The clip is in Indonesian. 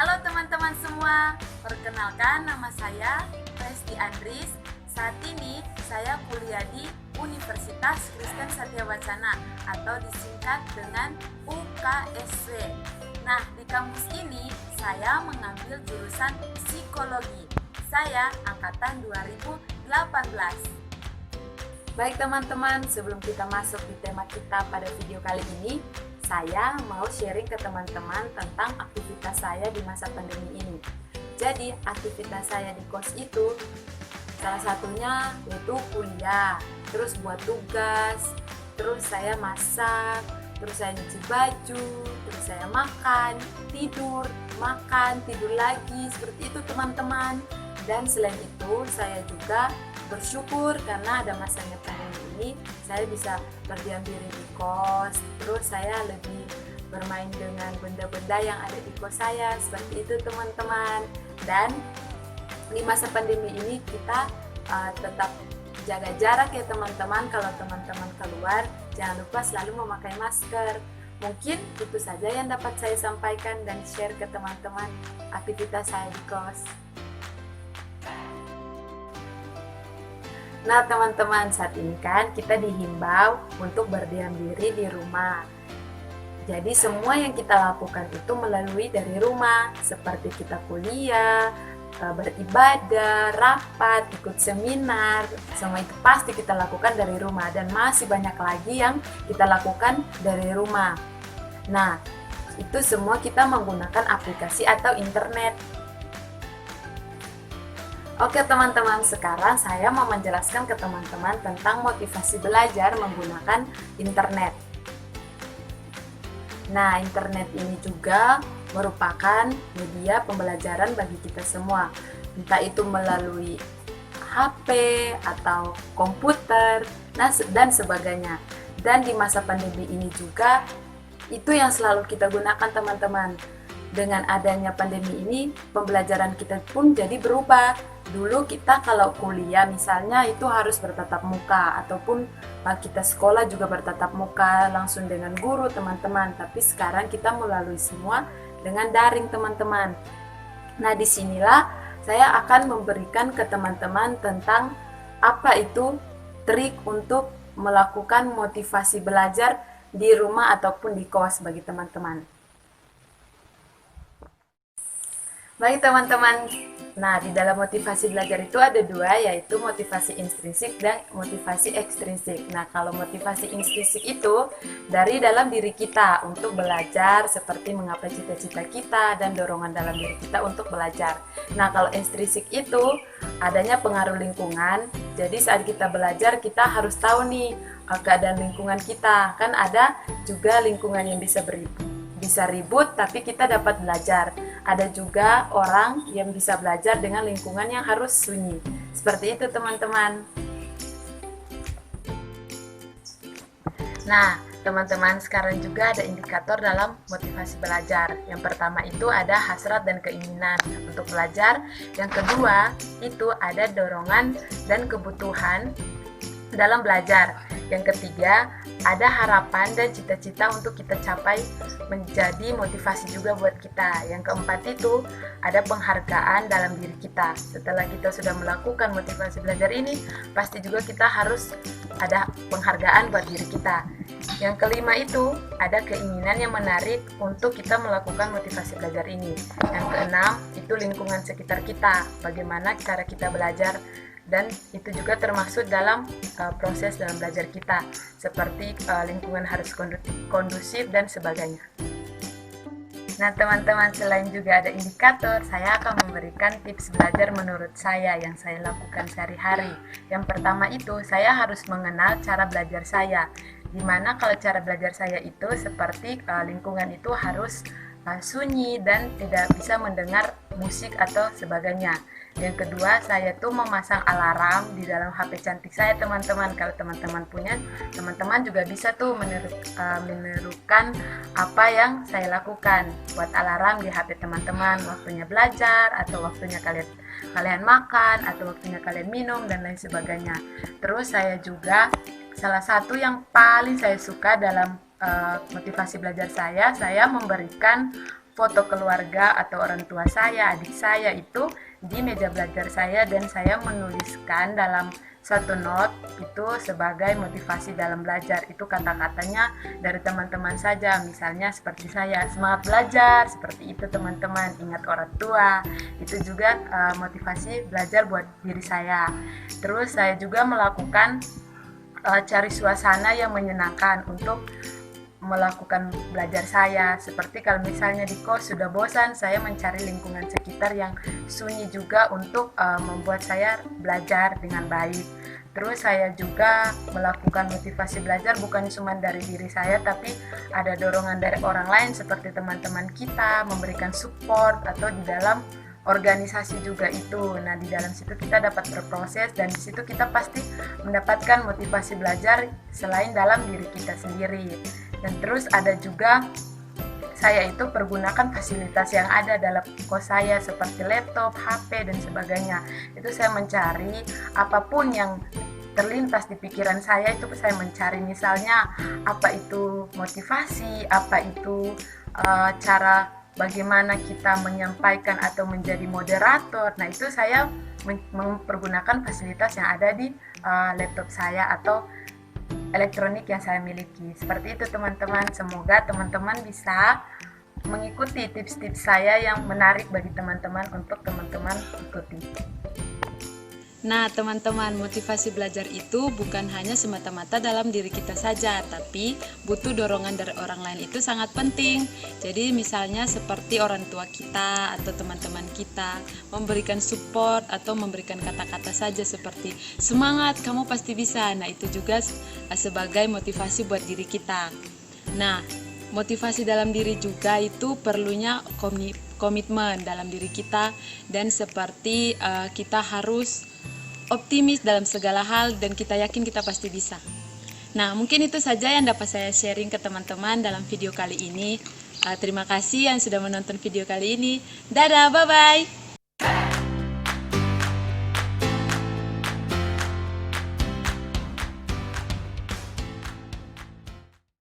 Halo teman-teman semua, perkenalkan nama saya Resti Andris. Saat ini saya kuliah di Universitas Kristen Satya Wacana atau disingkat dengan UKSW. Nah, di kampus ini saya mengambil jurusan psikologi. Saya angkatan 2018. Baik teman-teman, sebelum kita masuk di tema kita pada video kali ini, saya mau sharing ke teman-teman tentang aktivitas saya di masa pandemi ini. Jadi, aktivitas saya di kos itu salah satunya yaitu kuliah, terus buat tugas, terus saya masak, terus saya nyuci baju, terus saya makan, tidur lagi, seperti itu teman-teman. Dan selain itu, saya juga bersyukur karena ada masanya pandemi ini, saya bisa berdiam diri di kos, terus saya lebih bermain dengan benda-benda yang ada di kos saya, seperti itu teman-teman. Dan di masa pandemi ini kita tetap jaga jarak ya teman-teman. Kalau teman-teman keluar, jangan lupa selalu memakai masker. Mungkin itu saja yang dapat saya sampaikan dan share ke teman-teman aktivitas saya di kos. Nah teman-teman, saat ini kan kita dihimbau untuk berdiam diri di rumah. Jadi semua yang kita lakukan itu melalui dari rumah, seperti kita kuliah, beribadah, rapat, ikut seminar, semua itu pasti kita lakukan dari rumah. Dan masih banyak lagi yang kita lakukan dari rumah. Nah, itu semua kita menggunakan aplikasi atau internet. Oke teman-teman, sekarang saya mau menjelaskan ke teman-teman tentang motivasi belajar menggunakan internet. Nah, internet ini juga merupakan media pembelajaran bagi kita semua. Entah itu melalui HP atau komputer, dan sebagainya. Dan di masa pandemi ini juga, itu yang selalu kita gunakan teman-teman. Dengan adanya pandemi ini, pembelajaran kita pun jadi berubah. Dulu kita kalau kuliah misalnya itu harus bertatap muka, ataupun kita sekolah juga bertatap muka langsung dengan guru teman-teman. Tapi sekarang kita melalui semua dengan daring teman-teman. Nah disinilah saya akan memberikan ke teman-teman tentang apa itu trik untuk melakukan motivasi belajar di rumah ataupun di kos bagi teman-teman. Baik teman-teman, nah di dalam motivasi belajar itu ada dua, yaitu motivasi intrinsik dan motivasi ekstrinsik. Nah kalau motivasi intrinsik itu dari dalam diri kita untuk belajar, seperti mengapa cita-cita kita dan dorongan dalam diri kita untuk belajar. Nah kalau ekstrinsik itu adanya pengaruh lingkungan, jadi saat kita belajar kita harus tahu nih keadaan lingkungan kita. Kan ada juga lingkungan yang bisa ribut tapi kita dapat belajar. Ada juga orang yang bisa belajar dengan lingkungan yang harus sunyi. Seperti itu teman-teman. Nah, teman-teman, sekarang juga ada indikator dalam motivasi belajar. Yang pertama itu ada hasrat dan keinginan untuk belajar. Yang kedua itu ada dorongan dan kebutuhan dalam belajar. Yang ketiga, ada harapan dan cita-cita untuk kita capai, menjadi motivasi juga buat kita. Yang keempat itu ada penghargaan dalam diri kita. Setelah kita sudah melakukan motivasi belajar ini, pasti juga kita harus ada penghargaan buat diri kita. Yang kelima itu ada keinginan yang menarik untuk kita melakukan motivasi belajar ini. Yang keenam itu lingkungan sekitar kita, bagaimana cara kita belajar. Dan itu juga termasuk dalam proses dalam belajar kita, seperti lingkungan harus kondusif dan sebagainya. Nah teman-teman, selain juga ada indikator, saya akan memberikan tips belajar menurut saya yang saya lakukan sehari-hari. Yang pertama itu, saya harus mengenal cara belajar saya. Dimana kalau cara belajar saya itu seperti lingkungan itu harus sunyi dan tidak bisa mendengar musik atau sebagainya. Yang kedua, saya tuh memasang alarm di dalam HP cantik saya teman-teman. Kalau teman-teman punya, teman-teman juga bisa tuh menirukan apa yang saya lakukan. Buat alarm di HP teman-teman, waktunya belajar atau waktunya kalian makan atau waktunya kalian minum dan lain sebagainya. Terus saya juga salah satu yang paling saya suka dalam motivasi belajar saya memberikan foto keluarga atau orang tua saya, adik saya itu di meja belajar saya, dan saya menuliskan dalam satu note itu sebagai motivasi dalam belajar. Itu kata-katanya dari teman-teman saja, misalnya seperti saya, semangat belajar, seperti itu teman-teman, ingat orang tua. Itu juga motivasi belajar buat diri saya. Terus saya juga melakukan cari suasana yang menyenangkan untuk melakukan belajar saya. Seperti kalau misalnya di kos sudah bosan, saya mencari lingkungan sekitar yang sunyi juga untuk membuat saya belajar dengan baik. Terus saya juga melakukan motivasi belajar bukan cuma dari diri saya, tapi ada dorongan dari orang lain seperti teman-teman kita memberikan support, atau di dalam organisasi juga itu. Nah, di dalam situ kita dapat berproses, dan di situ kita pasti mendapatkan motivasi belajar selain dalam diri kita sendiri. Dan terus ada juga saya itu pergunakan fasilitas yang ada dalam kos saya seperti laptop, HP, dan sebagainya. Itu saya mencari apapun yang terlintas di pikiran saya, itu saya mencari, misalnya apa itu motivasi, apa itu cara bagaimana kita menyampaikan atau menjadi moderator. Nah, itu saya mempergunakan fasilitas yang ada di laptop saya atau elektronik yang saya miliki. Seperti itu teman-teman. Semoga teman-teman bisa mengikuti tips-tips saya yang menarik bagi teman-teman untuk teman-teman ikuti. Nah, teman-teman, motivasi belajar itu bukan hanya semata-mata dalam diri kita saja, tapi butuh dorongan dari orang lain itu sangat penting. Jadi misalnya seperti orang tua kita atau teman-teman kita memberikan support atau memberikan kata-kata saja seperti semangat, kamu pasti bisa. Nah, itu juga sebagai motivasi buat diri kita. Nah, motivasi dalam diri juga itu perlunya komitmen dalam diri kita, dan seperti kita harus optimis dalam segala hal, dan kita yakin kita pasti bisa. Nah, mungkin itu saja yang dapat saya sharing ke teman-teman dalam video kali ini. Terima kasih yang sudah menonton video kali ini. Dadah, bye-bye.